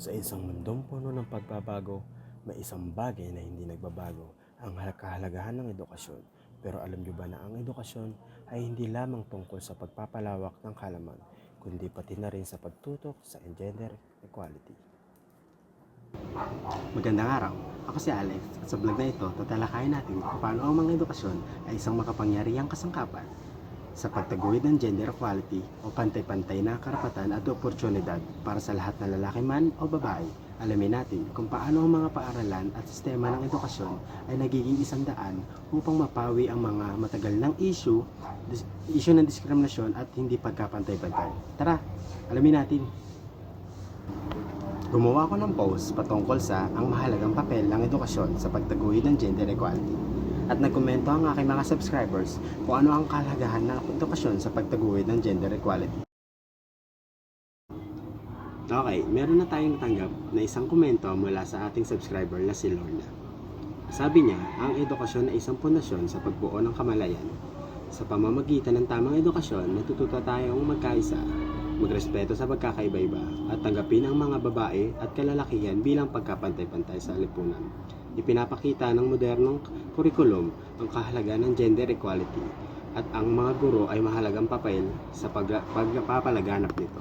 Sa isang mundong puno ng pagbabago, may isang bagay na hindi nagbabago, ang kahalagahan ng edukasyon. Pero alam niyo ba na ang edukasyon ay hindi lamang tungkol sa pagpapalawak ng kaalaman, kundi pati na rin sa pagtutok sa gender equality. Magandang araw, ako si Alex at sa vlog na ito tatalakayin natin kung paano ang mga edukasyon ay isang makapangyarihang kasangkapan sa pagtaguyod ng gender equality o pantay-pantay na karapatan at oportunidad para sa lahat na lalaki man o babae. Alamin natin kung paano ang mga paaralan at sistema ng edukasyon ay nagiging isang daan upang mapawi ang mga matagal ng issue ng diskriminasyon at hindi pagkapantay-pantay. Tara, alamin natin. Gumawa ko ng post patungkol sa ang mahalagang papel ng edukasyon sa pagtaguyod ng gender equality. At nagkomento ang aking mga subscribers kung ano ang kahalagahan ng edukasyon sa pagtaguyod ng gender equality. Okay, meron na tayong natanggap na isang komento mula sa ating subscriber na si Lorna. Sabi niya, ang edukasyon ay isang pundasyon sa pagbuo ng kamalayan. Sa pamamagitan ng tamang edukasyon, natututo tayong magkaisa, magrespeto sa pagkakaiba-iba, at tanggapin ang mga babae at kalalakihan bilang pagkapantay-pantay sa lipunan. Ipinapakita ng modernong kurikulum ang kahalagahan ng gender equality at ang mga guro ay mahalagang papel sa pagpapalaganap nito.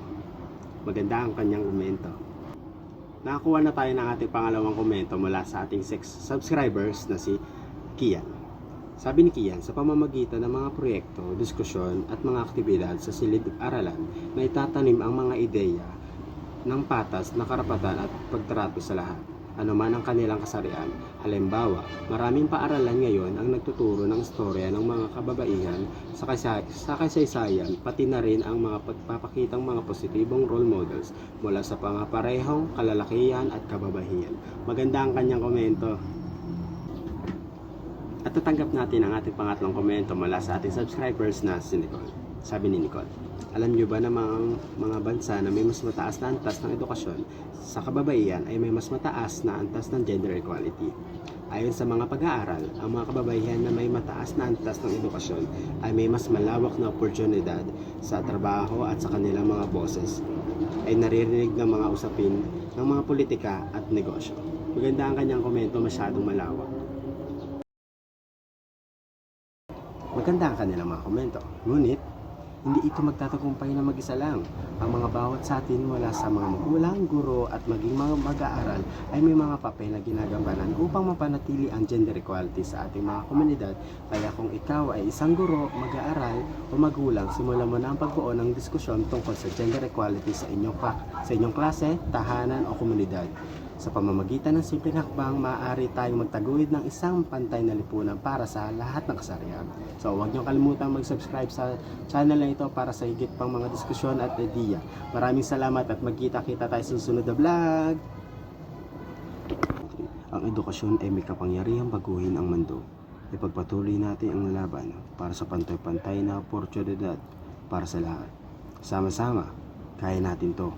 Maganda ang kanyang komento. Nakakuha na tayo ng ating pangalawang komento mula sa ating 6 subscribers na si Kian. Sabi ni Kian, sa pamamagitan ng mga proyekto, diskusyon at mga aktibidad sa silid-aralan na itatanim ang mga ideya ng patas na karapatan at pagtrato sa lahat, anuman ang kanilang kasarian. Halimbawa, maraming paaralan ngayon ang nagtuturo ng istorya ng mga kababaihan sa kasaysayan, pati na rin ang mga pagpapakitang mga positibong role models mula sa pangaparehong kalalakihan at kababaihan. Maganda ang kanyang komento. At tatanggap natin ang ating pangatlong komento mula sa ating subscribers na si Nicole. Sabi ni Nicole, alam niyo ba na mga bansa na may mas mataas na antas ng edukasyon sa kababaihan ay may mas mataas na antas ng gender equality? Ayon sa mga pag-aaral, ang mga kababaihan na may mataas na antas ng edukasyon ay may mas malawak na oportunidad sa trabaho at sa kanilang mga boses ay naririnig ng mga usapin ng mga politika at negosyo. Maganda ang kanyang komento, masyadong malawak. Maganda ang kanilang mga komento, ngunit hindi ito magtatagumpay na mag-isa lang. Ang mga bawat sa atin mula sa mga magulang, guro at maging mga mag-aaral ay may mga papel na ginagampanan upang mapanatili ang gender equality sa ating mga komunidad. Kaya kung ikaw ay isang guro, mag-aaral o magulang, simulan mo na ang pagbuo ng diskusyon tungkol sa gender equality sa inyong klase, tahanan o komunidad. Sa pamamagitan ng simpleng hakbang, maaari tayong magtaguyod ng isang pantay na lipunan para sa lahat ng kasarian. So huwag niyo kalimutan mag-subscribe sa channel na ito para sa higit pang mga diskusyon at ideya. Maraming salamat at magkita-kita tayo sa susunod na vlog! Ang edukasyon ay may kapangyarihang baguhin ang mundo. Ipagpatuloy natin ang laban para sa pantay-pantay na oportunidad para sa lahat. Sama-sama, kaya natin to.